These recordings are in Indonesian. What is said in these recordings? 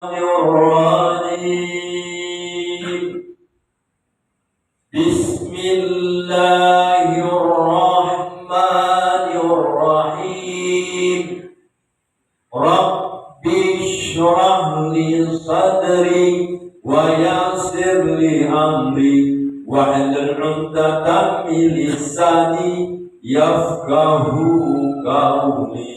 الرجيم بسم الله الرحمن الرحيم رب اشرح لي صدري ويسر لي أمري واحلل عقدة من لساني يفقهوا قولي.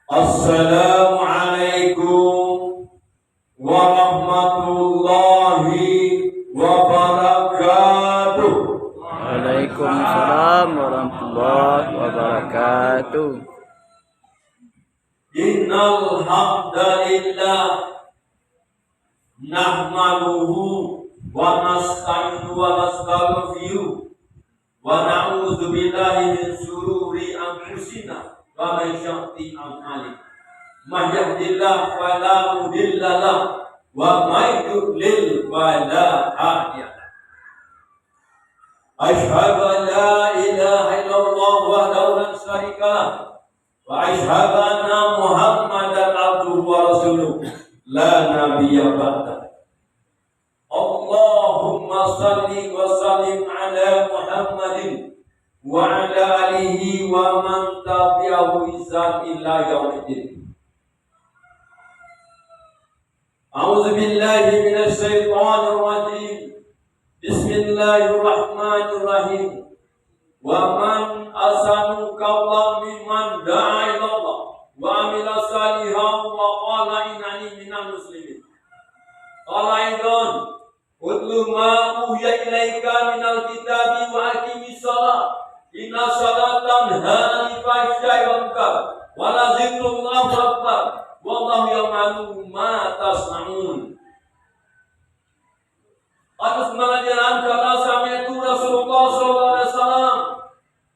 Assalamualaikum warahmatullahi wabarakatuh. Waalaikumsalam warahmatullahi wabarakatuh. Innal hamdalillah nahmaduhu wa nasta'inuhu wa nastaghfiruh wa na'udzu billahi min shururi anfusina wa min syarri a'malina. Man yahdihillahu fala mudilla lahu wa may yudlil fala hadiya lahu. Asyhadu an la ilaha illallah wahdahu la syarika lahu wa asyhadu anna Muhammadan abduhu wa rasuluh la nabiyya ba'da. Allahumma salli wa sallim ala Muhammadin wa ala alihi wa man tabi'ahu ihsan ila yaumiddin. A'udzu billahi minasy syaithanir rajim. Bismillahirrahmanirrahim. Wa man asanu qawlan mimman da'a ila Allah wa amila salihan wa qala innani minal muslimin. Qala aidan utlu ma uhiya ilaika minal kitabi wa aqimis shalah. Inna salatan hani fahsyai wa munkar wa la zikrullahu akbar wallahu ya'lamu ma tasna'un. Atas mengajaran kata sami'tu Rasulullah sallallahu alaihi wasallam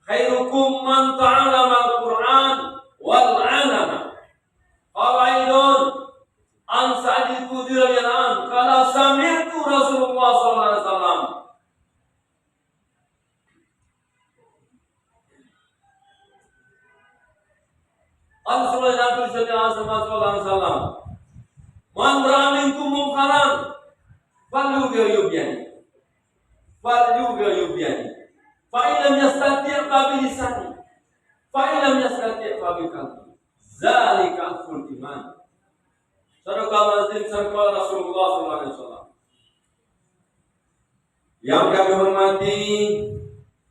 khairukum man ta'allama al-Qur'an wal 'allama. Qala aidan an Sa'id al-Khudri radhiyallahu anhu qala sami'tu Rasulullah sallallahu alaihi wasallam Sallallahu alaihi wasallam man ra'a minkum munkaran falyughayyirhu fa illam yastati' fa bi lisani fa illam yastati' fa bi qalbi zalika aful iman. Sadaqallahu azim, sadaqallahu Rasulullah sallallahu alaihi wasallam. Yang kami hormati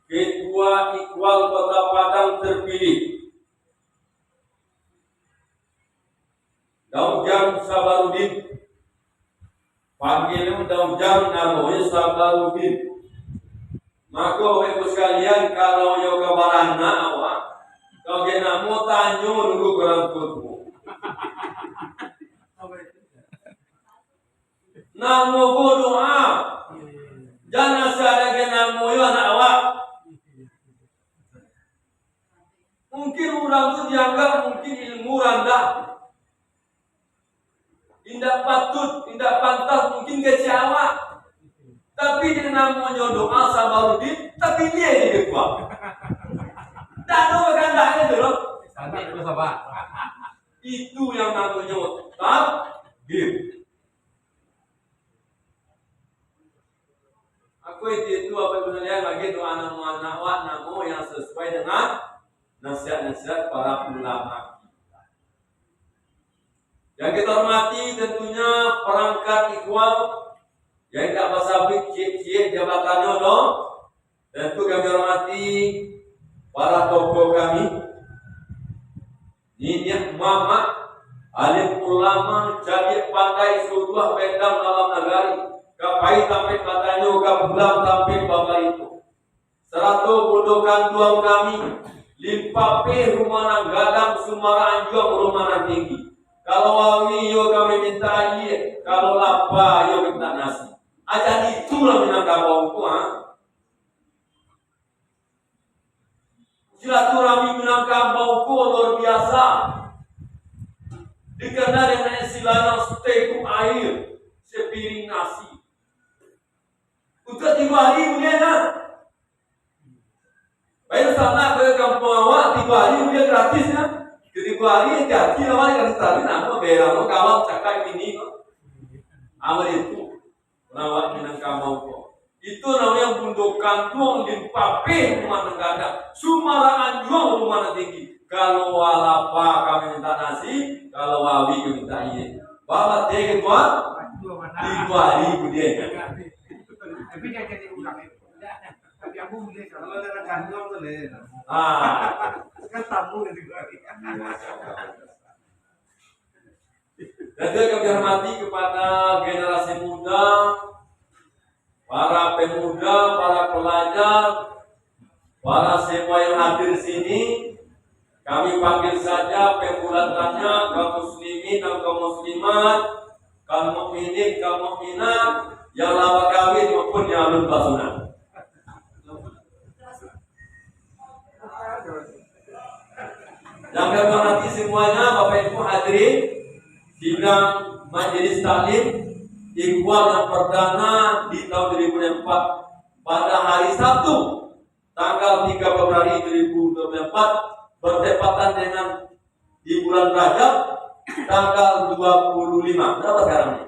Ketua Ikhwal Kota Padang terpilih Daujam Sabarudin, panggilnya Daujam namanya Sabarudin. Maka ibu sekalian, kalau yo kabarana awak, kau kena mau tanya nunggu kurang kutmu. Namo doa, jangan saya kena mau yo anak awak. Mungkin orang itu dianggap mungkin ilmu rendah. Tidak patut, tidak pantas, mungkin kecewa. Tapi dia namanya doa Sabarudin, tapi dia yang kuat. Tak tahu kan tak ada itu yang namanya takbir. Aku itu apa sebenarnya lagi doa nama yang sesuai dengan nasihat-nasihat para ulama. Yang kita hormati tentunya perangkat ikhwal yang tak pasabik cik-cik jabatannya dong. Tentu kami hormati para tokoh kami, Niniak Mama, alim ulama, jadi pandai suruh pendam dalam negari, kapai sampai katanya kabulam sampai bapak itu. 100 budokan tuang kami, limpape rumah gadang Sumara Anjong rumah tinggi. Kalau wawi yo kami minta air, kalau lapar yo minta nasi. Aja itulah minangka bauku Silaturahmi minangka bauku luar biasa. Dikenal dengan istilahnya seteguk air, sepiring nasi. Untuk 3 hari punya Baik sana ke kampung awak 3 hari dia gratis ya. Jadi 2 hari gaji awak gratis tapi nak daerah kawan cakap ini amar itu rawat minang kamau ko. Itu namanya bundokan tuang limpape rumah negara. Sumaraan juang rumah tinggi. Kalau walapa kami minta nasi, kalau wawi kami minta iye. Bapak tega tuan, di 2.000 dia. Tapi dia jadi ulang itu. Tapi aku boleh kalau ada kandung boleh. Kan tamu dari gua. Dan juga kami hormati kepada generasi muda, para pemuda, para pelajar, para semua yang hadir sini. Kami panggil saja pemulatannya kaum muslimin dan kaum muslimat, kaum mukminin, kaum mukminat, yang lama kawin maupun yang belum basunan. Yang kami hormati semuanya, Bapak Ibu hadirin sidang majelis taklim Ikhwan yang perdana di tahun 2004 pada hari Sabtu tanggal 3 Februari 2024 bertepatan dengan di bulan Rajab tanggal 25. Berapa sekarang ini?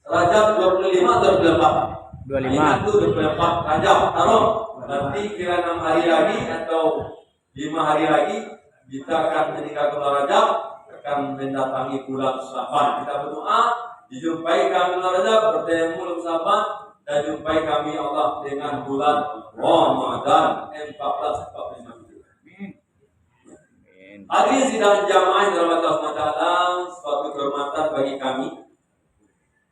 Rajab 25 atau 24? 25. Itu 24 Rajab. Taruh nanti kira 6 hari lagi atau 5 hari lagi kita akan menikah bulan Rajab, akan mendatangi bulan Syaban. Kita berdoa dijumpai kami bulan Rajab, bertemu bulan Syaban, dan jumpai kami Allah dengan bulan Ramadan 1445. Hadirin sidang jamaah yang dirahmati Allah Taala, suatu kehormatan bagi kami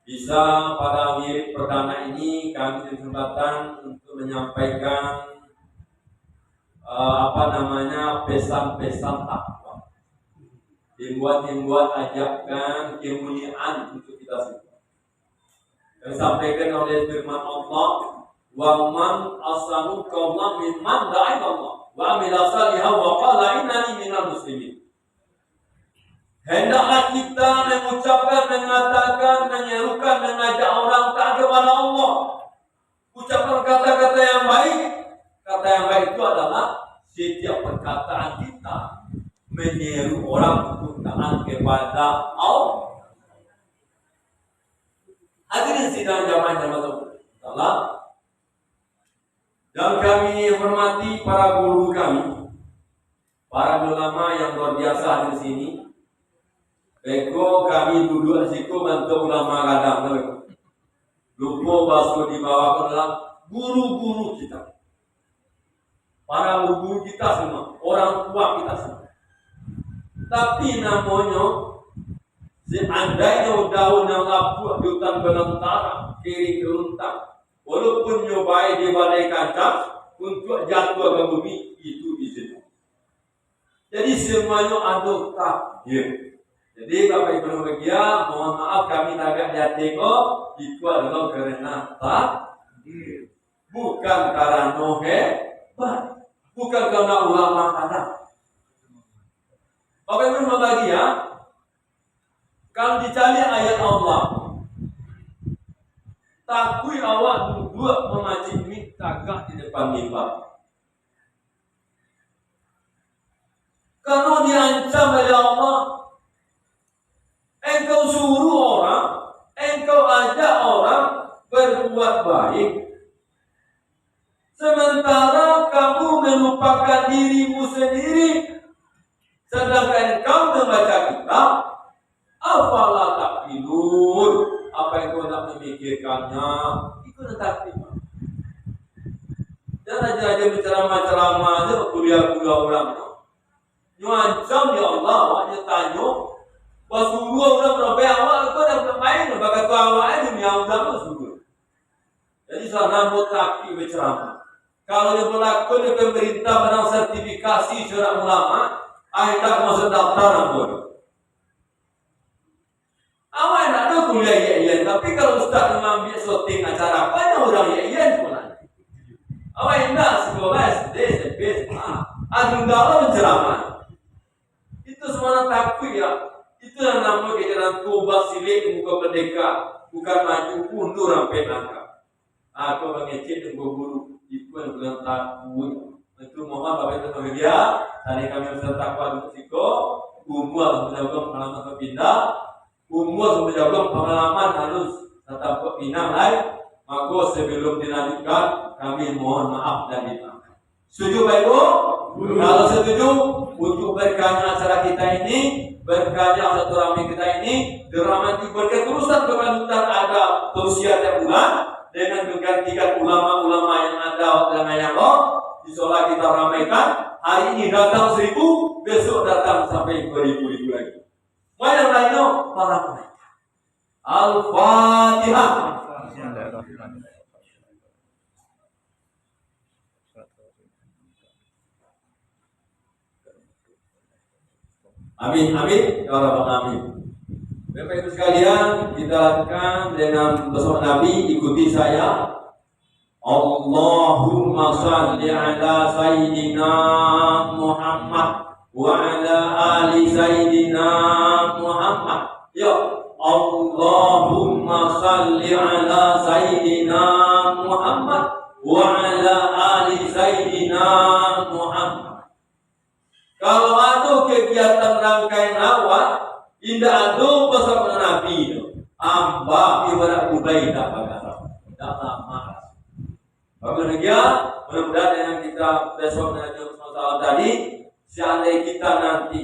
bisa pada mirip perdana ini kami kesempatan untuk menyampaikan pesan-pesan takwa, himbauan ajakan kemuliaan untuk kita semua. Yang disampaikan oleh firman Allah, wa man asanu qawlan mimman da'a Allah wa amila salihan wa qala innani minal muslimin. Hendaklah kita mengucapkan, mengatakan, menyerukan, mengajak orang taat kepada Allah. Ucapkan kata-kata yang baik. Kata yang baik itu adalah setiap perkataan kita menyeru orang untuk taat kepada Allah. Hadirin sidang jamaah yang Allah, dan kami hormati para guru kami, para ulama yang luar biasa di sini. Beko kami duduk di situ bantu ulama kadang, lupa basu di bawah adalah guru-guru kita, para guru kita semua, orang tua kita semua. Tapi namanya seandainya daun yang lapuh di hutan belantara, kiri keruntang, walaupun nyobai di badai kancah untuk jatuh ke bumi, itu izin. Jadi semuanya ada takdir. Jadi Bapak Ibu bahagia, mohon maaf kami agak jatuh itu adalah karena takdir, bukan karena hebat, bukan karena ulama kadang. Bapak Ibu bahagia, kalau dicari ayat Allah, takui awak duduk memacik mie tagak di depan mimbar. Kalau diancam oleh Allah, engkau suruh orang, engkau ajak orang berbuat baik, sementara kamu melupakan dirimu sendiri, sedangkan engkau membaca kitab. Apalah takilun, apa yang kau nak memikirkannya, itu tetap lima. Jangan aja berceramah-ceramah aja, kuliah-kuliah orang. Nyuancam ya Allah, awaknya tanya, pas dua orang berapa awak, kau dah bermain, bagai kau awaknya dunia udang suruh. Jadi sana mutaki berceramah. Kalau dia berlaku di pemerintah menang sertifikasi syurah ulama, akhirnya masuk daftar bodoh. Awak nak ada kuliah iya, tapi kalau ustaz mengambil syuting acara apa yang orang iya pula. Awak hendak sekolah SD, SMP, SMA, agenda menceramah. Itu semua takut ya. Itu yang nama kejaran tobat silik muka merdeka, bukan maju mundur sampai langkah. Aku mengecek dengan guru itu yang bilang takut. Itu mohon Bapak Ibu bahagia. Tadi kami berserta takwa untuk siko. umur menjaga pengalaman berpindah, umur menjaga pengalaman harus tetap berpindah lain. Maka sebelum dilanjutkan, kami mohon maaf dan dimaafkan. Setuju Bapak Ibu? Kalau setuju, untuk berkahnya acara kita ini, berkahnya silaturahmi kita ini, dirahmati berketerusan kelanjutan ada tausiah tiap bulan dengan menggantikan ulama-ulama yang ada dalam Allah. Insyaallah kita ramaikan. Hari ini datang 1000, besok datang sampai beribu-ribu lagi. Mana lainnya? Para mereka. Al-Fatihah. Amin, amin, ya Rabbal alamin. Bapak Ibu sekalian, kita lakukan dengan bersama Nabi, ikuti saya. Allahumma salli ala Sayyidina Muhammad wa ala ali Sayyidina Muhammad. Ya, Allahumma salli ala Sayyidina Muhammad wa ala ali Sayyidina Muhammad. Kalau ada kegiatan rangkaian awal, indah ada bersama Nabi itu. Amba ibarat Ubaidah pada tak lama. Bagaimana mudah-mudahan dengan kita besok dengan masalah tadi, seandainya kita nanti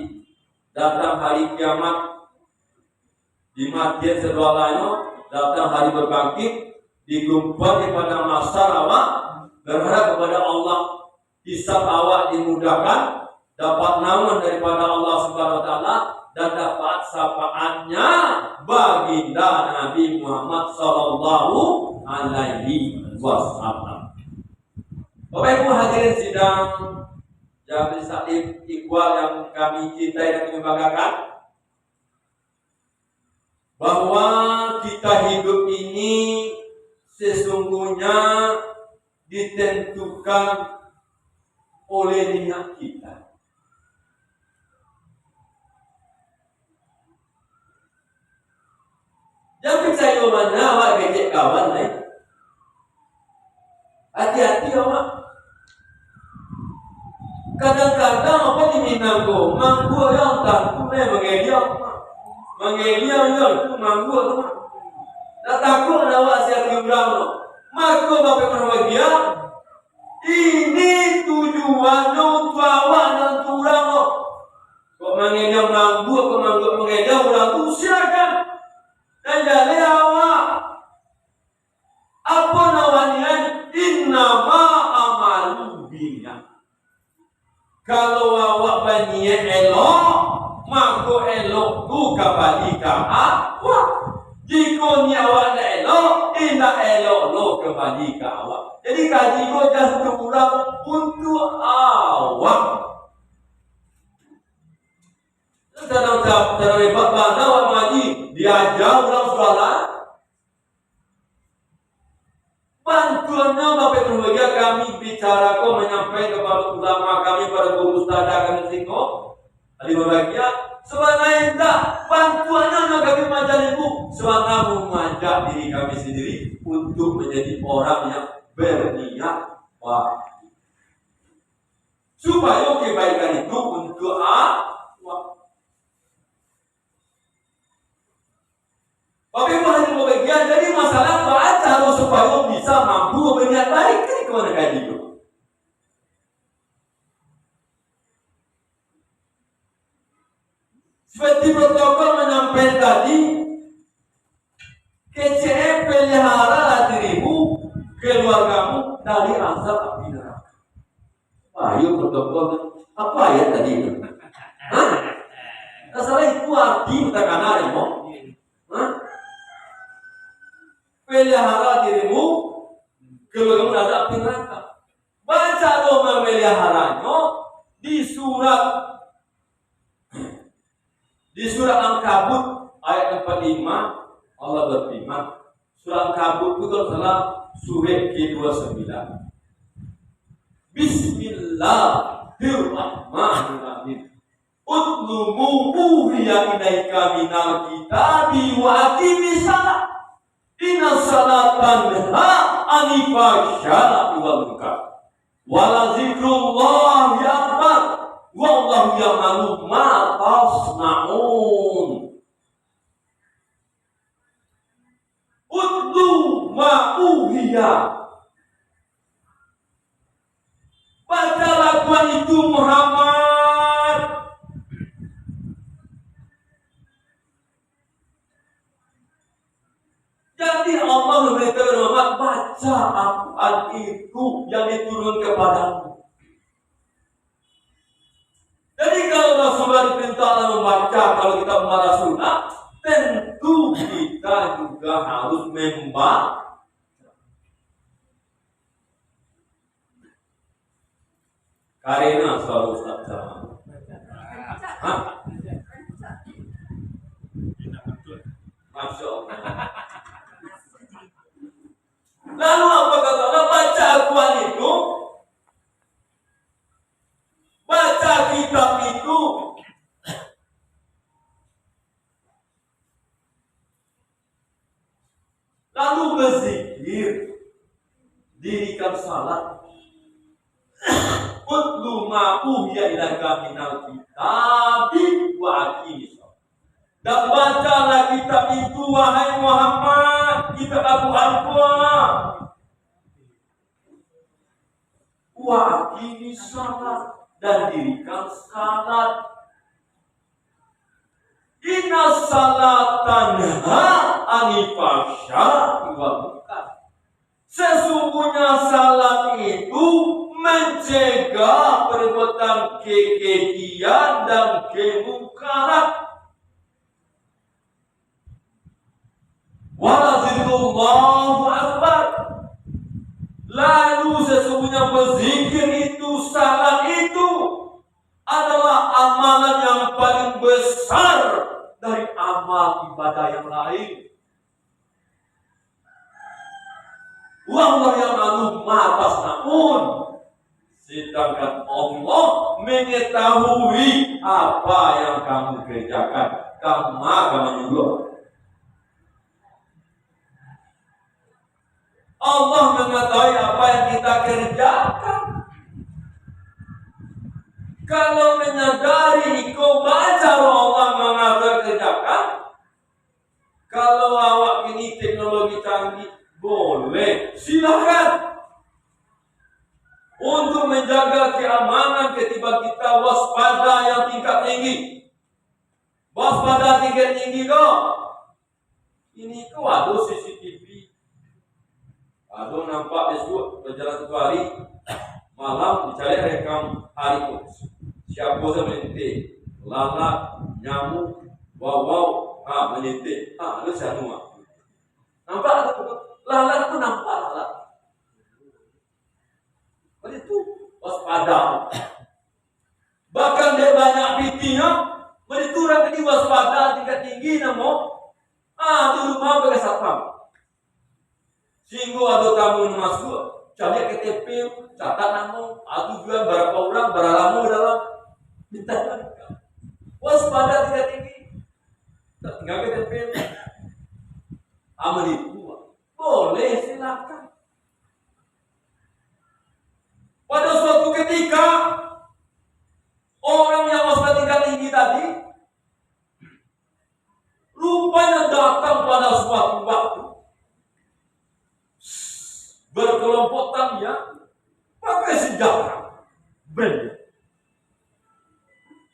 datang hari kiamat di matian sedualanya, datang hari berbangkit, digumpal kepada masyarakat, berharap kepada Allah, hisab awak dimudahkan, dapat naungan daripada Allah Subhanahu wa taala dan dapat syafaatnya baginda Nabi Muhammad sallallahu alaihi wasallam. Bapak Ibu hadirin sidang Jabir Salim Iqbal yang kami cintai dan kami banggakan, bahwa kita hidup ini sesungguhnya ditentukan oleh niat kita. Jangan percaya mana awak gejek kawan lain. Hati-hati awak. Kadang-kadang apa diminanggo, manggu yang tak tunai mengelia, yang tu manggu tu. Tak takut awak siap diundang. Maka bapak berbahagia. Ini tujuannya untuk awak dan turang. Kau mengelia manggu, kau manggu mengelia orang tu silakan. Dan jadi awak apa namanya innama amalu binya. Kalau awak berniat elok, maka elok tu kembali ke awak. Jika niat awak tak elok, tidak elok lo kembali ke awak. Jadi kaji kau jangan terulang untuk awak. Dalam hebat mana awak mengaji diajar orang sekolah. Bantuannya Bapak berbahagia kami bicara kau menyampaikan kepada ulama kami, para guru ustazah kami singko. Tadi berbahagia sebenarnya tak bantuannya kami mengajar ibu, sebenarnya mengajak diri kami sendiri untuk menjadi orang yang berniat baik, supaya kebaikan itu untuk Bapak Ibu hadirin berbahagia, jadi masalah baca harus supaya bisa mampu berniat baik. Ini kemana kaji itu? Seperti protokol menyampaikan tadi, KCM pelihara dirimu, keluargamu dari azab api neraka. Ayo protokol apa ya tadi itu? Hah? Masalah itu arti katakan ya, Mo? Hah? Pelihara dirimu, keluargamu dari api neraka. Baca doa memeliharanya di surat Al-Ankabut ayat 45. Allah berfirman, surat Al-Ankabut itu adalah surat ke-29. Bismillahirrahmanirrahim. Utlu muhiya ilaika minal kitabi wa aqimis salat. Inna salatan ha anifasya wal munkar. Wala zikrullah akbar. Wallahu ya'lamu ma tasna'un. Utlu ma uhiya. Bacalah Tuhan itu Muhammad. Jadi Allah memberitahu Muhammad, baca Al-Quran itu yang diturun kepadamu. Jadi kalau Rasulullah diperintah membaca, kalau kita membaca sunnah, tentu kita juga harus membaca. Karena selalu Ustaz sama. Masya Allah. Lalu apa kata Allah? Baca Al-Quran itu, baca kitab itu, lalu berzikir, dirikan salat. Utlu ma uhiya ilaika minal kitabi wa aqimis shalah. Dan bacalah kitab itu wahai Muhammad, kitab Al-Quran. Wa aqimis shalah, dan dirikan salat. Inna salatan anil fahsya'i wal munkar. Sesungguhnya salat itu mencegah perbuatan kekejian dan kemungkaran. Walazillallahu akbar. Lalu sesungguhnya berzikir itu, salat itu adalah amalan yang paling besar dari amal ibadah yang lain. Wallahu ya'lamu ma tasna'un. Sedangkan Allah mengetahui apa yang kamu kerjakan. Kamu juga. Allah mengetahui apa yang kita kerjakan. Kalau menyadari kau baca Allah mengatakan kerjakan. Kalau awak ini teknologi canggih, boleh, silakan. Untuk menjaga keamanan ketika kita waspada yang tingkat tinggi. Waspada tingkat tinggi kok. Ini kok ada CCTV. Ada nampak esok berjalan satu hari, malam dicari rekam hari itu. Siapa yang melintir, lalat, nyamuk, wawau, melintir. Itu semua. Nampak tu? Lalat tu nampak lalat. Itu waspada. Bahkan dia banyak pitinya, menituran ini waspada tingkat tinggi namo. Itu rumah bagi satpam. Sehingga ada tamu masuk, cari KTP, catat nama, atau juga berapa orang, berapa lama dalam minta waspada tingkat tinggi. Tinggal KTP. Amal itu boleh, silakan. Pada suatu ketika orang yang waspada tingkat tinggi tadi rupanya datang pada suatu waktu berkelompokan yang pakai senjata brand.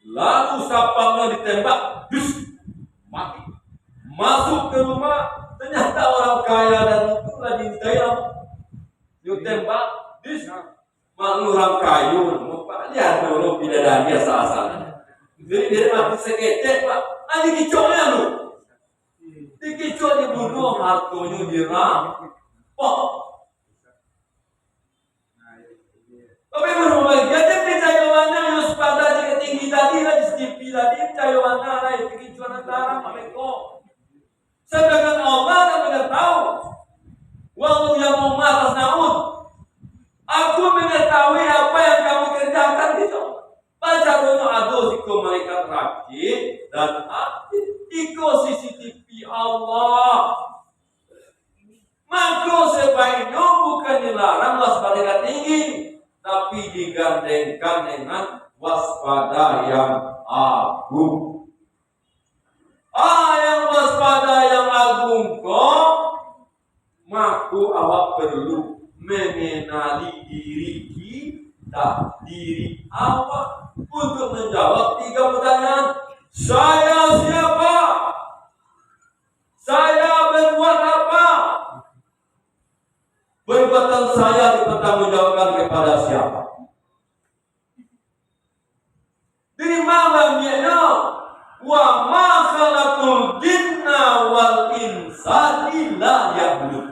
Lalu sapamnya ditembak, mati. Masuk ke rumah, ternyata orang kaya dan itu lagi ditembak. Dia tembak, malu orang kayu, lihat dulu bidadari asal-asalan. Jadi dia mati sekecek, Pak. Ini kicaunya lu. Dikicau dibunuh, hartonya dirampok. Tapi berubah, jadi percayaannya yang waspada tingkat tinggi tadi, lah di TV tadi, percayaannya lah itu kicauan antara mereka. Sedangkan Allah kan mengetahui, wallahu ya'lamu ma tasna'un. Aku mengetahui apa yang kamu kerjakan itu. Baca doa ado siko malaikat rakit dan iko CCTV Allah. Maka sebaiknya bukan dilarang waspada tinggi, tapi digandengkan dengan waspada waspada yang agung. Yang waspada yang agung kok, maka awak perlu mengenali diri kita, diri awak untuk menjawab 3 pertanyaan. Saya siapa? Saya berbuat apa? Perbuatan saya dipertanggungjawabkan kepada siapa? Dari mana dia? Wa ma khalaqul jinna wal insa illa liya'budun.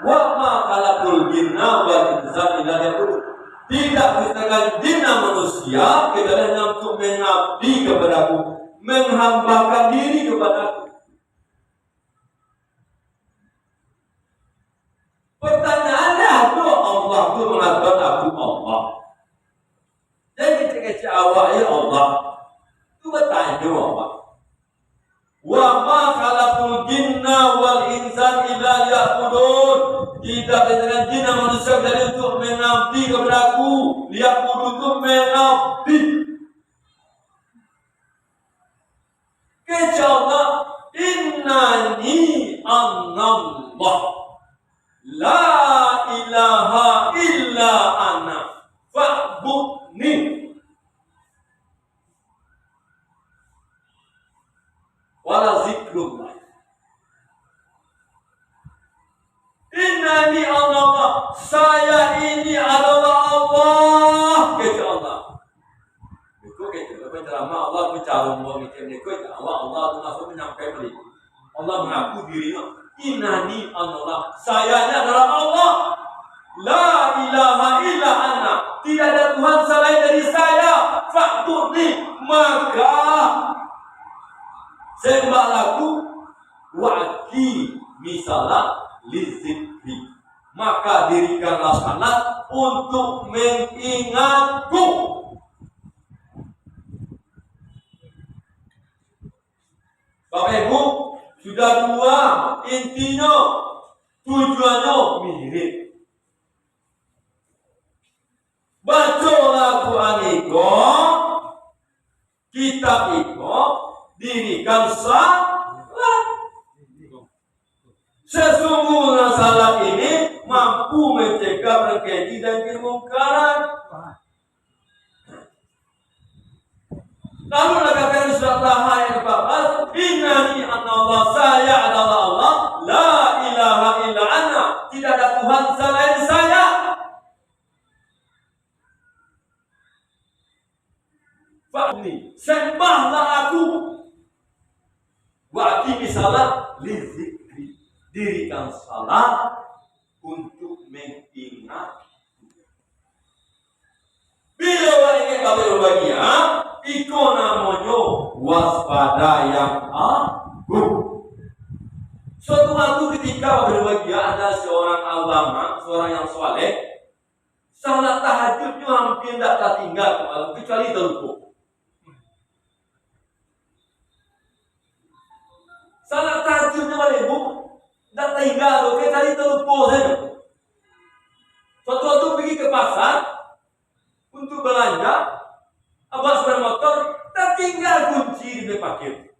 Wa ma khalaqul jinna wal insa illa liya'budun. Tidak diciptakan jin dan manusia kecuali untuk mengabdi kepadaku, menghambakan diri kepadaku. Pertanyaannya itu Allah itu mengatakan aku Allah. Jadi ketika awak ya Allah, itu bertanya Allah. Wa ma khalaqul jinna wal insa illa liya'budun. Tidak dengan jin dan manusia dari untuk mengabdi kepadaku, liya'budun untuk mengabdi. Kecuali innani anallah. La ilaha illa ana fa'budni. Wala zikrullah. Innani Allah. Saya ini adalah Allah. Kecuali Allah. Itu kecuali penceramah Allah bicara mau mikir nikah. Allah itu langsung menyampaikan beli. Allah mengaku dirinya. Innani Allah. Saya ini adalah Allah. La ilaha illa ana. Tidak ada Tuhan selain dari saya. Fa'budni. Maka sembahlah aku. Wa'ki misalah lizikri. Maka dirikanlah salat untuk mengingatku. Bapak Ibu, sudah 2, intinya tujuannya mirip. Bacalah Quran itu, kitab itu, dirikan salat. Sesungguhnya salat ini mampu mencegah keji dan kemungkaran. Lalu katakan surat Taha ayat 14, innani anallah, saya adalah Allah, la ilaha illa ana, tidak ada Tuhan selain saya. Fa'ni, sembahlah aku. Wa'qimi salat lizikri, dirikan salat untuk mengingat. Bila ingin kata berbahagia, itu namanya waspada yang agung. Suatu waktu ketika berbahagia ada seorang ulama, seorang yang soleh, salat tahajudnya hampir tidak tertinggal kecuali terlupa. Salat tahajudnya boleh bu, tidak tertinggal kecuali terlupa saja. Suatu waktu pergi ke pasar untuk belanja. Abang sepeda motor tertinggal kunci di parkir.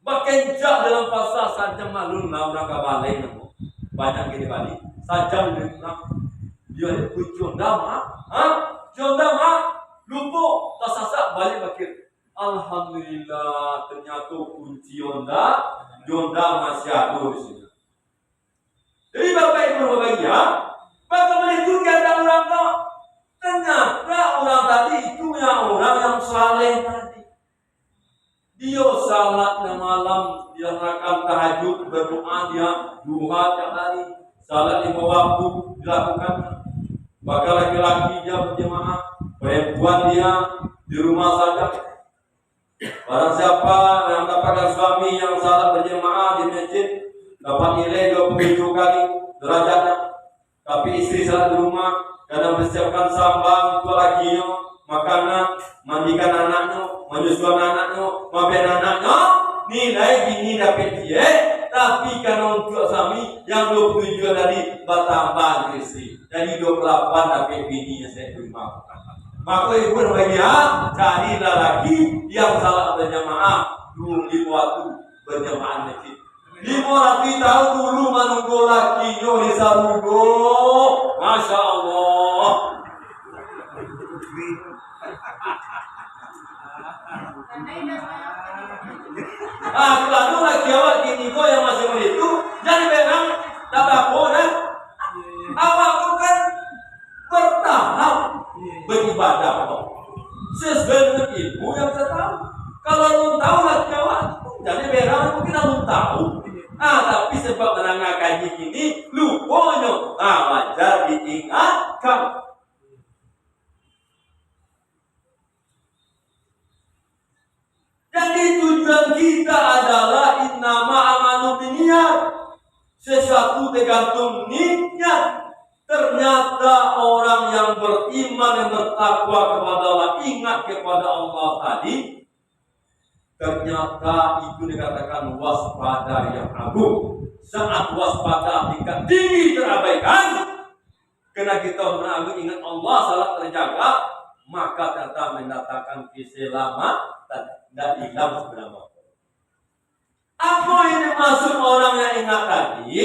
Bahkan jak dalam pasar saja malu nak orang kabalai namo. Banyak di Bali. Saja nak dia ni kunci ondama, ondama lupa tak sasak balik parkir. Alhamdulillah ternyata kunci onda masih ada di sini. Jadi Bapak Ibu berbahagia, bagaimana itu kata orang tak? Ternyata orang tadi itu yang orang yang saleh tadi. Dia salatnya malam, dia melakukan tahajud, berdoa dia duha tiap hari, salat 5 waktu dilakukan. Maka laki-laki dia berjemaah, perempuan dia di rumah saja. Barang siapa yang dapatkan suami yang salat berjemaah di masjid, dapat nilai 27 kali derajatnya. Tapi istri salat di rumah, kadang persiapkan sambal untuk lakinya, makanan, mandikan anaknya, menyusukan anaknya, maafkan anaknya, nilai gini dapat dia. Tapi karena untuk suami yang 27 dari bertambah istri. Jadi 28 tapi bininya saya terima. Maka ibu dan bahagia, carilah lagi yang salat berjamaah dulu di waktu berjamaah masjid. 500 tahun dulu menunggu lakinya di sarugo. Masya Allah. Kalau lagi awak kini kau yang masih itu, jadi memang dapat boleh. Awakku kan bertahap beribadah kok. Sesuai dengan ilmu yang saya tahu. Kalau belum tahu lagi awak, jadi memang mungkin belum tahu. Tapi sebab menangah kaji kini, lupanya. Wajar diingatkan. Jadi tujuan kita adalah innama amalu binniyat. Sesuatu tergantung niat. Ternyata orang yang beriman yang bertakwa kepada Allah, ingat kepada Allah tadi, ternyata itu dikatakan waspada yang agung. Saat waspada tingkat tinggi terabaikan, karena kita menanggung ingat Allah salat terjaga, maka ternyata mendatangkan keselamatan dan hilang sebenarnya. Apa ini maksud orang yang ingat tadi?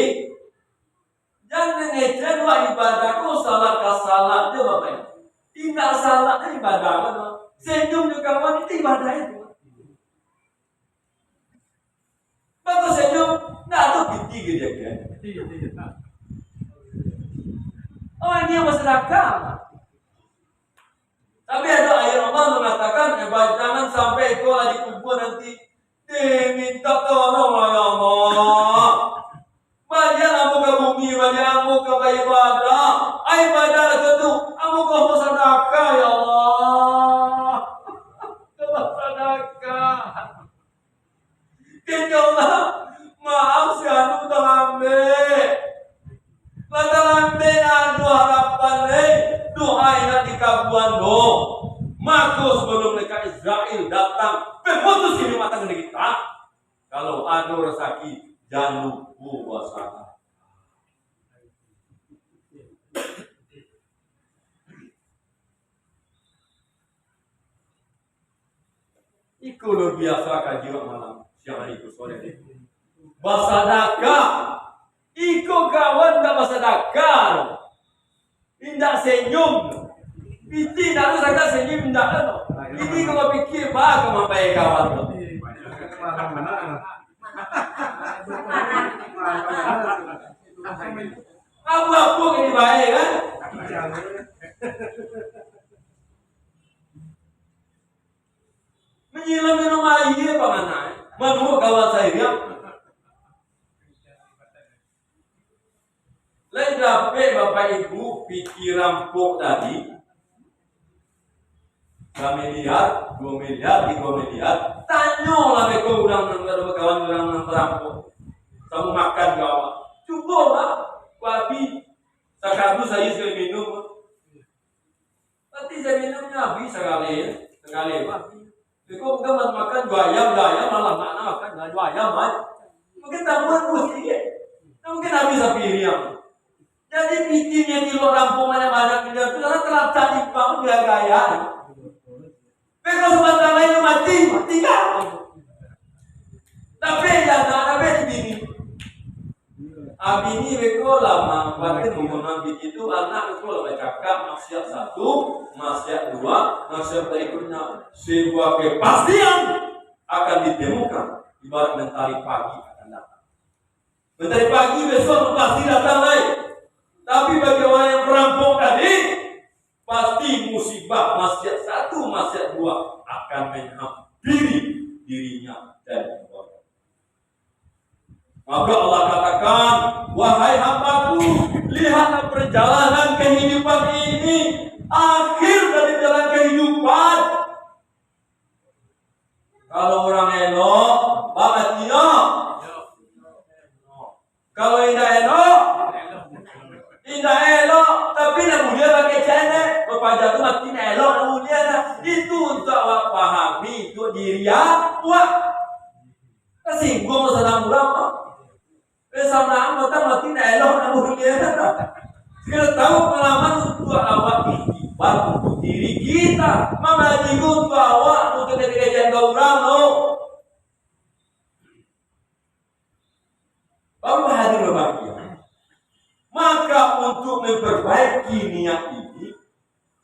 Jangan ngecek dua ibadahku salat ke salat dia bapak ini. Tidak salat ibadah mana? Senyum juga wanita ibadah itu. Bagus senyum, tidak ada binti gitu kan? Oh ini yang masyarakat. Tapi ada ayat Allah mengatakan, jangan sampai kau lagi kubur nanti diminta tolong oleh Allah. Banyak kamu ke bumi, banyak kamu ke ibadah. Ibadah itu, kamu ke sedekah ya Allah. Ke sedekah. Kini Allah, maaf si anu terambil. Terambil anu harapan doa yang dikabuan do. Maka sebelum mereka Israel datang, berputus ini mata dengan kita. Kalau anu rezeki, jangan lupa puasa. Iku luar biasa kaji malam siang hari itu sore itu. Basadaka, iku kawan tak basadaka. Indah senyum, piti nak saja senyum indah kan? Ini kau pikir bah kau mampai kawan tu. Apa ini baik kan? Menyilam minum air apa mana? Menurut kawan saya, lain dapat bapak ibu pikiran pok tadi, 3 miliar, 2 miliar, 3 miliar, tanyalah mereka kawan orang merampok, kamu makan kawan, cukup lah, babi, sekarang saya sekali minum, nanti saya minumnya habis sekali babi. Kau bukan makan 2 ayam malah mana makan 2 ayam aja. Mungkin tambahan mesti mungkin habis piring. Jadi pikinya di luar kampung banyak dia itu telah tadi pang dia gaya. Kalau sebentar lain mati kan. Tapi jangan ada bini. Abini beko lama batin menggunakan bini itu anak itu lama cakap maksiat 1, maksiat 2, maksiat berikutnya sebuah kepastian akan ditemukan ibarat mentari pagi akan datang. Mentari pagi besok pasti datang lagi. Tapi bagi orang yang merampok tadi pasti musibah maksiat 1, maksiat 2 akan menghampiri dirinya dan keluarga. Maka Allah katakan, wahai hambaku, lihatlah perjalanan kehidupan ini, akhir dari jalan kehidupan. Kalau orang elok, banget dia. Kalau indah elok, tapi namudia pakai cene, berpajak itu makin elok namudia. Itu untuk awak pahami, untuk diri awak. Kesinggung sedang ulama. Kesana mata mati elok nak mulia. Kita tahu pengalaman untuk awak istighfar untuk diri kita. Mengaji untuk awak untuk ketika orang lo. Baru hadir berbahagia. Maka untuk memperbaiki niat ini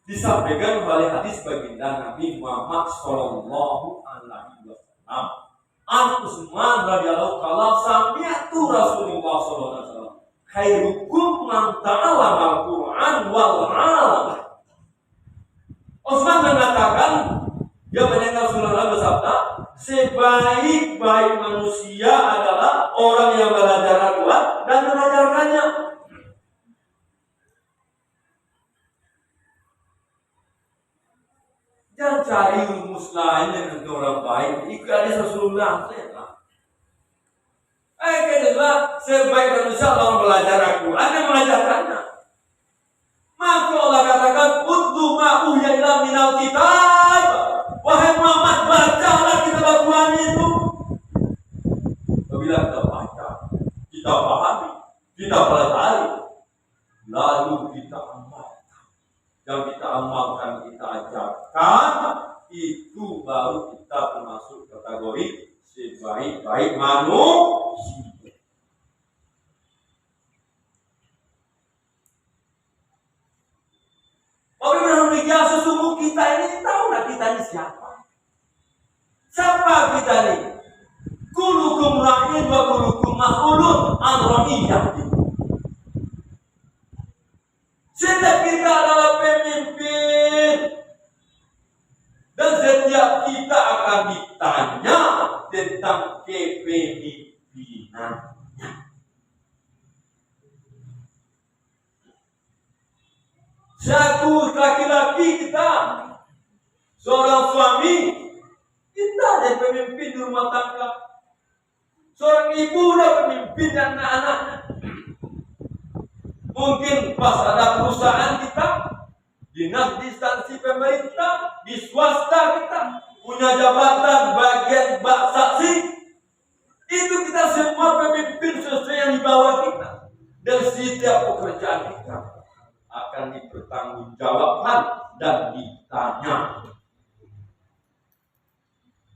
disampaikan oleh hadis baginda Nabi Muhammad Sallallahu Alaihi Wasallam. An-Usman radhiyallahu anhu sami'tu Rasulullah sallallahu alaihi wasallam khairukum man ta'allama al-Qur'an wal 'alam. Utsman mengatakan, dia mendengar Rasulullah bersabda, sebaik-baik manusia adalah orang yang belajar Al-Quran dan mengajarkannya. Jangan cari rumus lain dengan orang baik. Ikut hadis Rasulullah. Kedua, sebaik manusia orang belajar Al-Quran dan mengajarkannya. Maka Allah katakan, "Utlu ma uhiya ila minal kitab." Wahai Muhammad, bacalah kitab Al-Quran itu. Apabila kita baca, kita pahami, kita pelajari, lalu kita amalkan. Yang kita amalkan, kita ajarkan, itu baru kita termasuk kategori sebaik-baik manusia. Bagaimana demikian sesungguh kita ini tahu nggak kita ini siapa? Siapa kita ini? Kulukum ra'in wa kulukum mas'ulun an ra'iyati. Setiap kita adalah pemimpin dan setiap kita akan ditanya tentang kepemimpinan. Satu laki-laki kita, seorang suami, kita ada pemimpin di rumah tangga. Seorang ibu ada pemimpin dan anak-anaknya. Mungkin pas ada perusahaan kita, dinas di instansi pemerintah, di swasta kita, punya jabatan bagian bak saksi, itu kita semua pemimpin sesuai yang di bawah kita. Dan setiap pekerjaan kita akan dipertanggungjawabkan dan ditanya.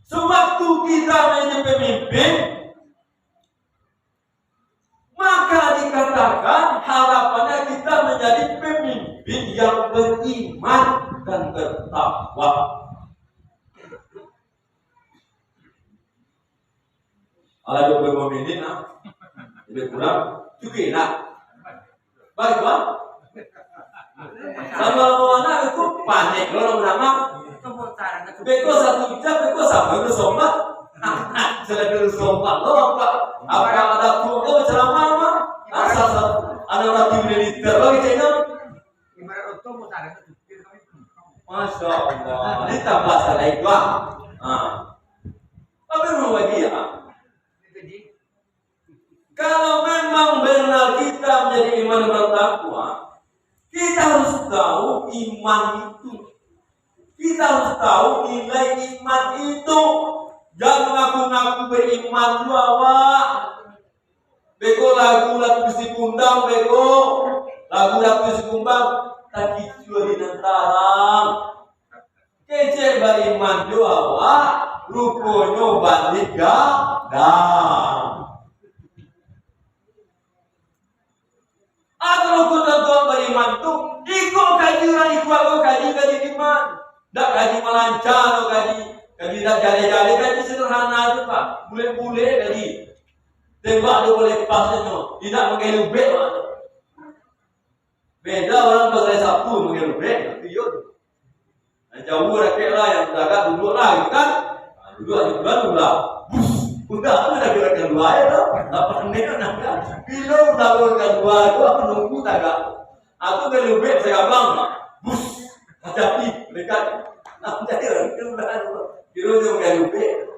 Sewaktu kita menjadi pemimpin, maka dikatakan harapannya kita menjadi pemimpin yang beriman dan bertakwa. Ada 25 menit lebih kurang cukup nak. Baik Pak. Sama anak itu panik kalau nama beko satu jam beko sama bersombat sudah bersombat loh apa ada tuh ceramah apa asal ada orang militer lagi channel Masya Allah ini tambah salah itu tapi mau lagi ya kalau memang benar kita menjadi iman bertakwa, kita harus tahu iman itu. Kita harus tahu nilai iman itu. Jangan ngaku-ngaku beriman juga, Wak. Beko lagu mesti kundang, beko. Lagu mesti kumbang. Tapi juga di nantarang. Kece beriman juga, Wak. Rukunyo balik gadang. Atau ketentuan beriman itu ikut kaji orang ikut kaji iman. Tak kaji melancar, kaji tak jari-jari, kaji sederhana itu Pak. Boleh-boleh kaji. Tembak dia boleh pas itu. Tidak pakai lubek. Beda orang pakai sapu pakai lubek. Itu jauh rakyat lah yang dagang duduk lah kan. Duduk di bulan lah. Udah kira kedua ya, apa nih kan? Bila udah kedua itu aku nunggu tagak. Aku belubek saya bang, bus, hati dekat. Jadi orang kedua, kira dia belubek.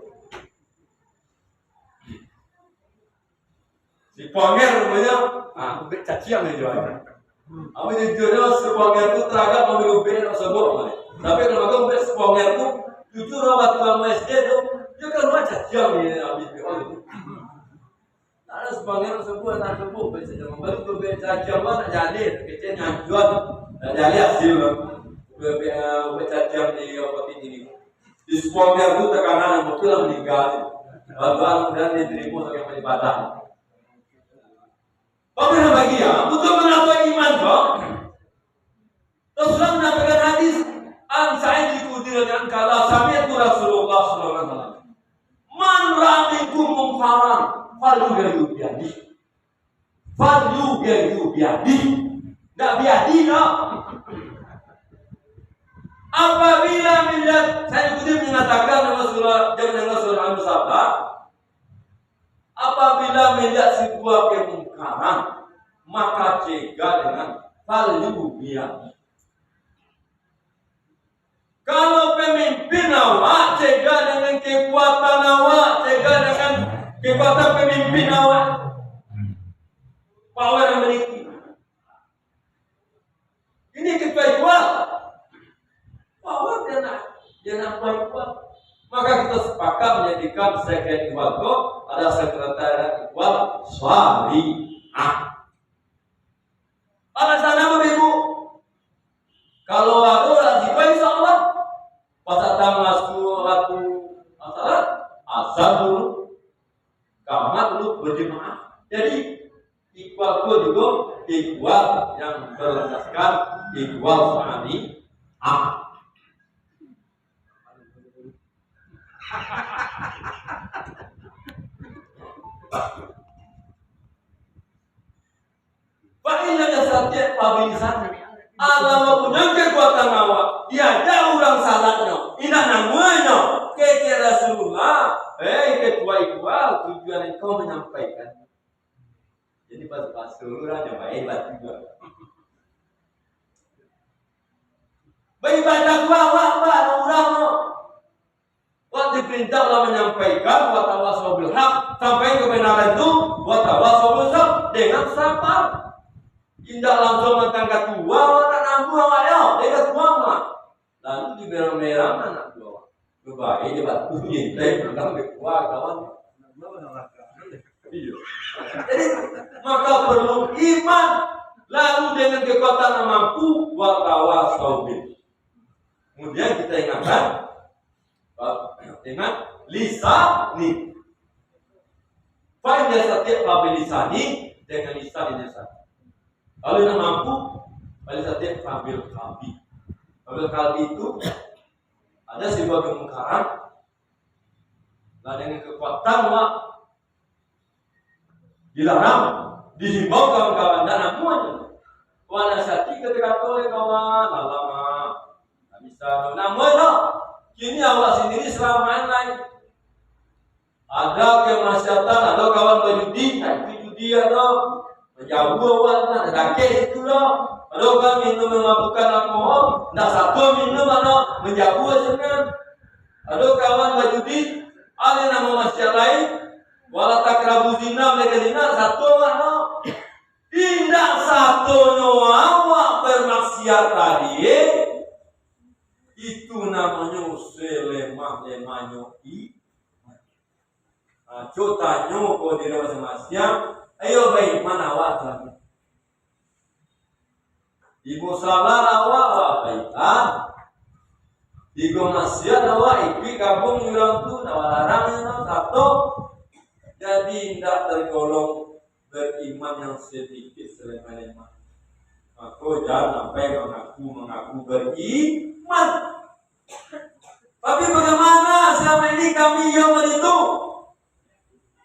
Si Panger namanya, aku cacian nih jualnya. Aku jujurnya si Panger itu teragak mau belubek sebut. Tapi kalau aku si Panger itu jujur waktu sama SD itu. Dia kan macam jam ni habis beol itu. Ada sebagian sebuah tak sebuah bisa memberi beberapa jam nak jadi kita nyanjuan jadi hasil beberapa jam di obat ini. Di sebuah itu tekanan mobil meninggal. Lalu kemudian diterima sebagai ibadah. Bagaimana bagi ya? Untuk menata iman kok. Rasulullah menyampaikan hadis an Sa'id al-Khudri dengan kala sami'tu Rasulullah sallallahu alaihi wasallam. Man ra'aminkum munkaran falyughayyirhu biyadi. Falyughayyirhu biyadi. Enggak biadi no. Apabila melihat Sa'id al-Khudri mengatakan Rasulullah jangan Rasulullah bersabda, apabila melihat sebuah kemungkaran maka cegah dengan falyughayyirhu. Kalau pemimpin awak cegah dengan kekuatan awak, cegah dengan kekuatan pemimpin awak, power yang memiliki. Ini kita jual, power dia nak buat. Maka kita sepakat menjadikan sekretariat itu ada sekretariat ikhwan syariah. Alasan apa ibu? Kalau aku lazim insya Allah pas datang masuk waktu salat azan dulu, kamat dulu berjemaah. Jadi ikhwal itu juga ikhwal yang berlandaskan ikhwal syariah. Fa'inna yasati' pabilisan agama punya kekuatan awak diajak orang salatnya ina namanya keke Rasulullah ketua ikhwal tujuan engkau menyampaikan. Jadi pas seluruh nyobain buat juga beribadah awak orang waktu diperintah Allah menyampaikan wa tawassaw bil haq sampai kebenaran itu wa tawassaw bil sabr dengan sabar. Indah langsung mengangkat tua, anak nampu awak dia tua mah. Lalu di merah-merah anak tua. Kebaik dia batu nyintai, belakang berkuah kawan. Jadi maka perlu iman, lalu dengan kekuatan yang mampu, watawasau bil. Kemudian kita ingatkan dengan lisani. Fa'in yastati' bilisani dengan lisan. Kalau yang mampu, paling setiap ambil kalbi. Ambil kalbi itu ada sebuah kemungkaran, dan dengan kekuatan wak dilarang, dihimbau kawan-kawan dan namun wanasati ketika oleh kawan lama tak bisa. Namun kini awak sendiri selama ini ada kemaksiatan, ada kawan berjudi, itu judi ada. Menjauh awak nak dakik itu loh. Kalau kan minum memabukkan alkohol, nak satu minum mana menjauh senang. Kalau kawan berjudi, ada nama masyarakat lain, wala takrabu zina mereka zina satu mana. Tidak satu awak bermaksiat tadi. Itu namanya selemah-lemahnya Cutanya kau di masing-masing. Ayo baik mana awak lagi? Di musalah awak baikan. Di gomasian awak ikut kampung orang tu nawalarang yang satu. Jadi tidak tergolong beriman yang sedikit selemah-lemah. Maka jangan sampai mengaku beriman. Tapi bagaimana selama ini kami yang itu?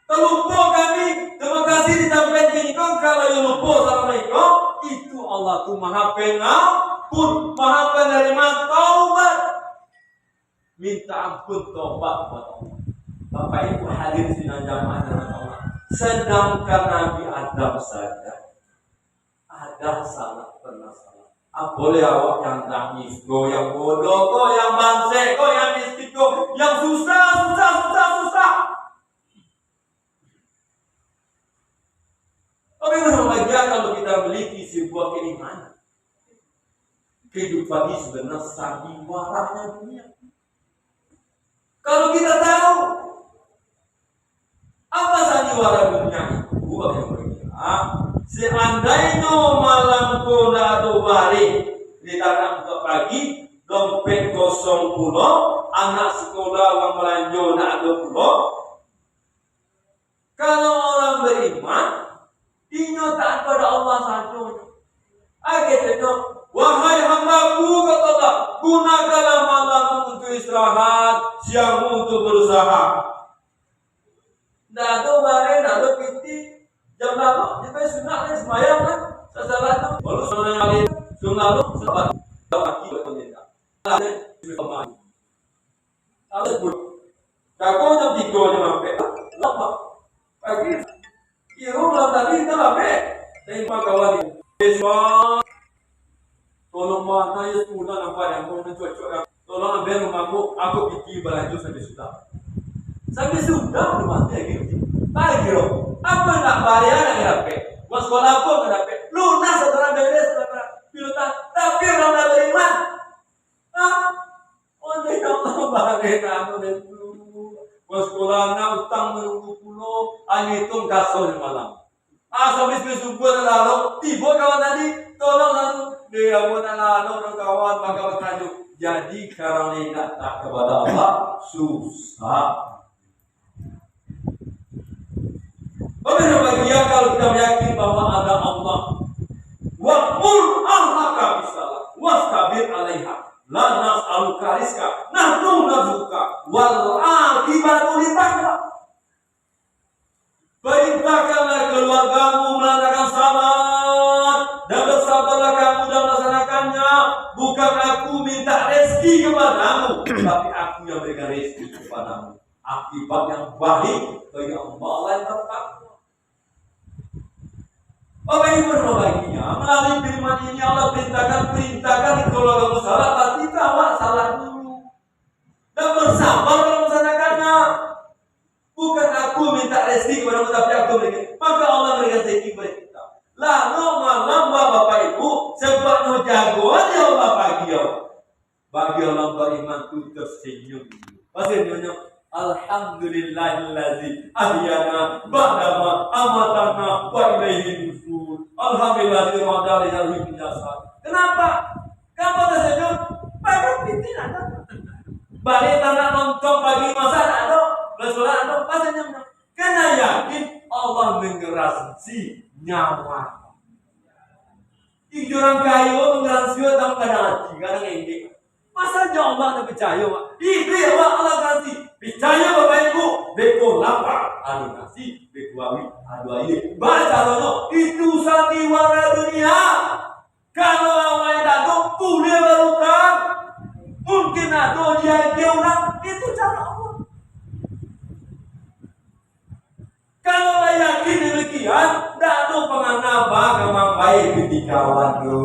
Terlupa kami, terima kasih disampaikan engkau. Kalau yang lupa sama engkau, itu Allah tu maha pengampun, maha penerima taubat. Minta ampun taubat buat Allah. Bapak Ibu hadir sidang jamaah dengan Allah. Sedangkan Nabi Adam saja ada salah pernah salah. Boleh awak yang nangis, kau yang bodoh, kau yang bangsa, kau yang miskin, kau yang susah. Bagaimana bahagia kalau kita memiliki sebuah keimanan. Kehidupan ini sebenarnya sandiwaranya dunia. Kalau kita tahu apa sandiwara dunia itu, buat yang berkira. Seandainya malam kona atau hari ditanam untuk pagi, dompet kosong pulau, anak sekolah orang belanja nak ada pulau. Kalau orang beriman, ingat pada Allah saja. Akhirnya, wahai hambaku kata Allah, gunakanlah malam untuk istirahat, siang untuk berusaha. Tidak ada barang, tidak ada piti. Jam lalu, kita sunat ni semayang kan? Sesalah tu, baru sunat kali, sunat lalu, sunat lagi berpenjara. Ada kemana? Ada pun. Kalau jam 3 jam sampai, lama. Pagi, kira malam tadi kita sampai. Tapi kawan ni, besok, tolong mana ya sudah nampak yang mau mencocok. Tolong ambil rumahmu, aku pergi belanja sampai sudah. Sampai sudah belum ada gitu. Lagi loh, apa nak bayar nak dapat? Mas sekolah pun nak dapat. Lunas setelah beres setelah pilotan, tapi orang dah beriman. Untuk yang Allah bagi kamu dulu. Mas sekolah nak utang menunggu pulau, hitung kasur malam. Sampai subuh lalu, tiba kawan tadi, tolong lalu. Dia pun lalu kawan maka bertajuk. Jadi karena tidak tak kepada Allah susah. Bagaimana bagian kalau kita yakin bahwa ada Allah? Wa'mur ahlaka bisalah wastabir 'alaiha la nas'aluka rizqa nahnu narzuquka wal 'aqibatu littaqwa. Perintahkanlah keluargamu melaksanakan salat dan bersabarlah kamu dalam melaksanakannya. Bukan aku minta rezeki kepadamu, tapi aku yang berikan rezeki kepadamu. Akibat yang baik bagi Allah yang bertakwa. Bagaimana baginya? Melalui firman ini Allah perintahkan kalau kamu salah, tapi awak salah dulu dan bersabar dalam melaksanakannya. Bukan aku minta rezeki kepada kamu, tapi aku berikan. Maka Allah berikan rezeki kepada kita. Lalu malam bapak ibu sebabnya jago aja Allah bagi orang beriman itu tersenyum. Pasti nyonya. Alhamdulillahillazi ahyana ba'dama amatana wa ilaihi nusyur. Alhamdulillahi rabbil alamin. Kenapa? Kamu tersenyum? Pada pikiran ada. Balik tanah nonton pagi masa ada, bersolat ada, pasti senyum. Karena yakin Allah menggerasi nyawa. Ijoran kayu menggerasi dalam keadaan hati, kadang ini. Masa jauh Allah percaya, itu ya Allah kasih. Percaya Bapak Ibu, beko lapar, anu kasih, beko awi, adu air. Baca lono, itu sandiwara dunia. Kalau awalnya datang, boleh berutang. Mungkin ada dia orang, itu cara Allah. Kalau yakin demikian, tidak ada penganaba kemang baik ketika waktu.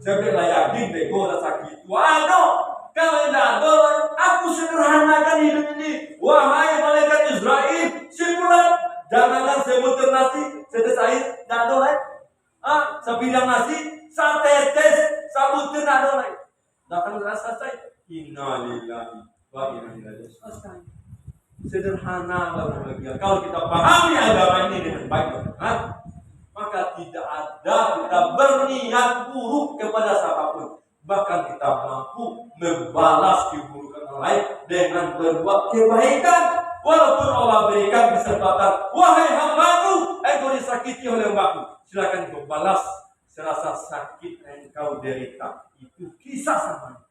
Sebab yakin beko rasa gitu. Waduh. Kalau tidak ada, aku sederhanakan hidup ini. Wahai malaikat Israel, simpulan, janganlah sebutir nasi, setes air, tidak ada lagi. Sebidang nasi, satetes, sabutir, tidak ada lagi. Datang rasa saya, innalillahi wa inna ilaihi raji'un. Sederhana bahagia. Kalau kita pahami agama ini dengan baik, maka tidak ada kita berniat buruk kepada siapapun. Bahkan kita mampu membalas keburukan orang lain dengan berbuat kebaikan. Walaupun Allah berikan kesempatan, wahai hambaku, engkau disakiti oleh hambaku, silakan kau balas serasa sakit yang kau derita. Itu kisah sama.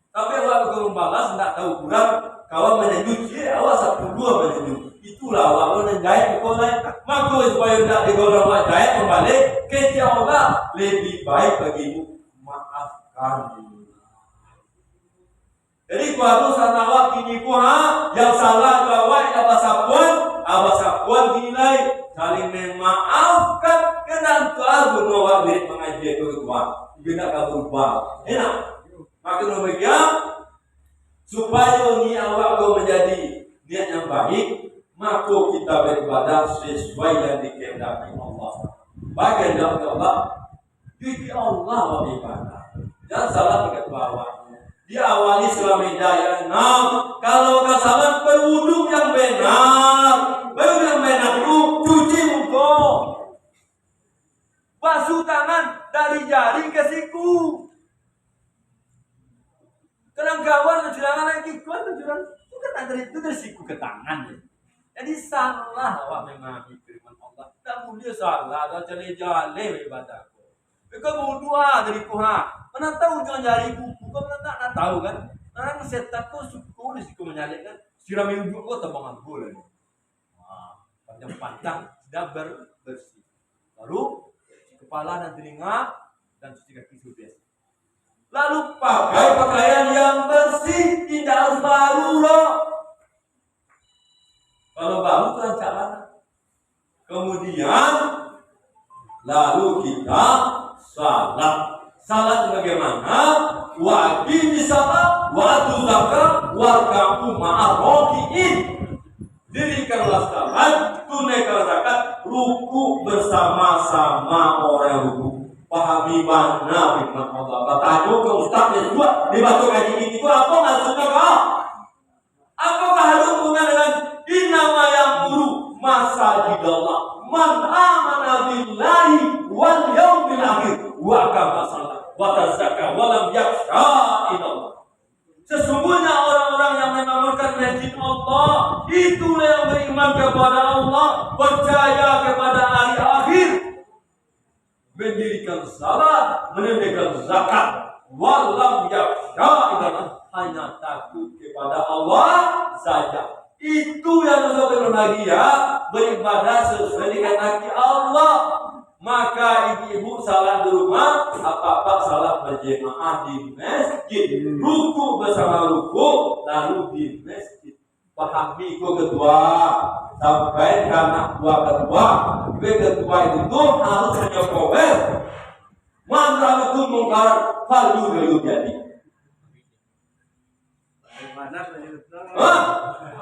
Tapi kalau kau membalas tidak tahu kurang, kau menyuci, awas 1-2 menyuci. Itulah Allah menjahit kau lain. Maka supaya tidak digoreng jahit kembali, ketika Allah lebih baik bagimu. Jadi baru sanawak kini yang salah kawan abah sapuan dinilai saling memaafkan kena tuan berdoa milik mengaji itu tuan tidak kabur bal enak maka demikian supaya ni awak kau menjadi niat yang baik maka kita beribadah sesuai yang dikehendaki Allah bagian Allah di Allah beribadah. Dan salah dekat bawahnya. Dia awali selama hidayah 6. Kalau kesalahan berwudu yang benar. Baru yang benar itu cuci muka Basuh tangan dari jari ke siku. Kelanggawan kecurangan lagi kuat kecurangan itu kan dari siku ke tangan ya. Jadi salah awak memahami firman Allah. Tak boleh salah dan jale-jale ibadah. Kau berdoa dari Tuhan. Mana tahu ujung jari kuku kau mana tak tahu kan? Orang setan kau suku di siku menyalek kan. Siram ujung kau tebangan bola. Panjang-panjang sudah bersih. Lalu kepala dan telinga dan cuci kaki sudah. Lalu pakai pakaian yang bersih, tidak harus baru loh. Kalau baru terang. Kemudian lalu kita salat. Salat bagaimana? Wajib salat, waktu zakat, warkamu ma'ar roki'in. Dirikanlah salat, tunaikan zakat, ruku bersama-sama orang ruku. Pahami mana firman Allah. Tajuk ke ustaz yang dua dibaca kaji ini itu apa maksudnya kau? Apakah ada hubungan dengan innama ya'muru masajidallah man amana billahi wal yaumil akhir wa aqama shalah wa tazakka wa lam yakhsha illallah. Sesungguhnya orang-orang yang mengamalkan masjid Allah itulah yang beriman kepada Allah, percaya kepada hari akhir, mendirikan salat, menunaikan zakat, walam yakhsha illallah, hanya takut kepada Allah saja. Itu yang kita berbahagia, beribadah sesuai dengan hati Allah. Maka ibu-ibu salat di rumah, apa-apa salat berjemaah di masjid, ruku bersama ruku, lalu di masjid. Pahami ku kedua, sampai anak buah kedua. Kedua itu harus menyokower. Mantra itu mungkar, falu dulu jadi.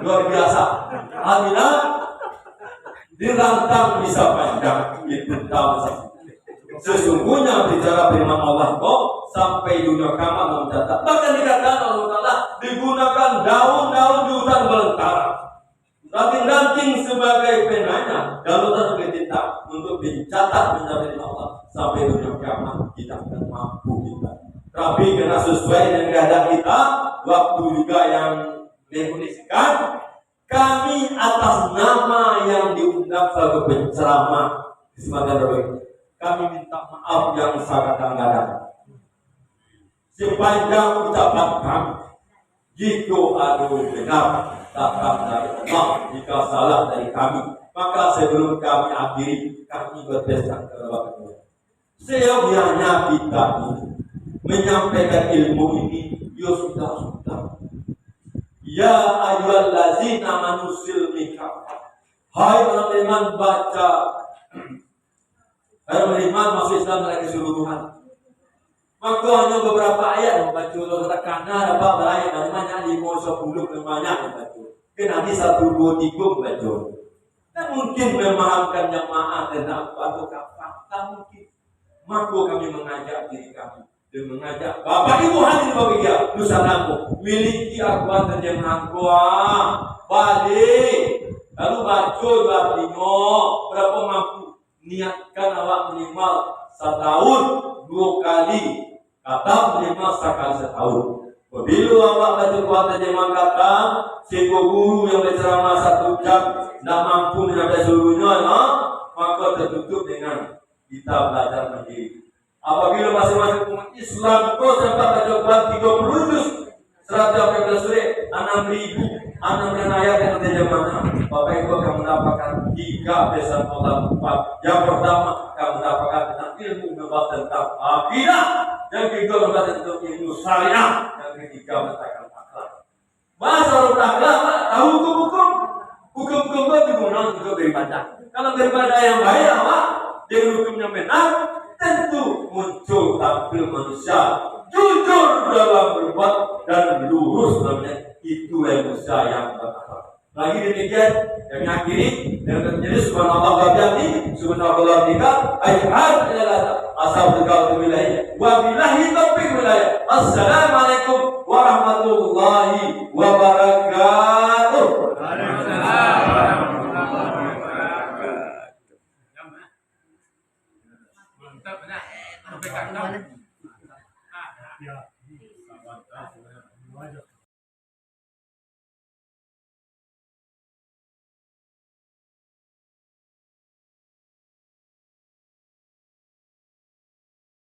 Luar biasa. Alhamdulillah dirantang bisa panjang itu tahu. Sesungguhnya bicara firman Allah kok sampai dunia kiamat mencatat. Bahkan dikatakan Allah Taala digunakan daun-daun di hutan belantara, ranting-ranting sebagai penanya, dalutan sebagai tinta untuk mencatat firman Allah sampai dunia kiamat kita akan mampu kita. Tapi karena sesuai dengan keadaan kita, waktu juga yang dikondisikan, kami atas nama yang diundang sebagai penceramah di Sumatera Barat, kami minta maaf yang sangat dalam. Sepanjang ucapan kami, jika ada benar datang dari Allah, jika salah dari kami, maka sebelum kami akhiri, kami berpesan kepada Tuhan. Seyogianya kita ini menyampaikan ilmu ini, ya sudah. Ya ayyuhallazina manusil mikafah. Hai orang beriman baca. Hai orang beriman masuk Islam dari keseluruhan. Maka hanya beberapa ayat membaca karena ada beberapa ayat namanya 5-10 namanya membaca. Kena di 1, 2, 3 membaca. Tak mungkin memahamkan jamaah tentang batu kafah. Tak mungkin. Maka kami mengajak diri kami dan mengajak Bapak Ibu hadir bahagia Nusanaku miliki akuan terjemahan kuah balik lalu baca artinya berapa mampu niatkan awak minimal setahun 2 kali kata minimal sekali setahun. Bila awak baca kuah terjemahan kata sebuah guru yang berceramah 1 jam tidak mampu mencapai seluruhnya, maka tertutup dengan kita belajar mandiri. Apabila masing-masing umat Islam kau sempat baca 30 juz 118 surah 6.000 ayat yang terjemahnya, Bapak Ibu akan mendapatkan 3 pesan Allah 4. Yang pertama akan mendapatkan tentang ilmu membahas tentang akidah, yang kedua membahas tentang ilmu syariah, yang ketiga tentang akhlak. Bahasa akhlak tahu hukum-hukum digunakan untuk beribadah. Kalau beribadah yang baik apa? Dengan hukumnya benar, tentu muncul tampil manusia jujur dalam berbuat dan lurus dalamnya. Itu manusia yang berakhlak. Lagi demikian yang akhiri dengan menjadi subhanallah wa bihamdihi subhanallah tiga ayat adalah asal tegak wilayah wa billahi taufiq wilayah. Assalamualaikum warahmatullahi wabarakatuh. Waalaikumsalam warahmatullahi wabarakatuh. Sampai kandang. Ya.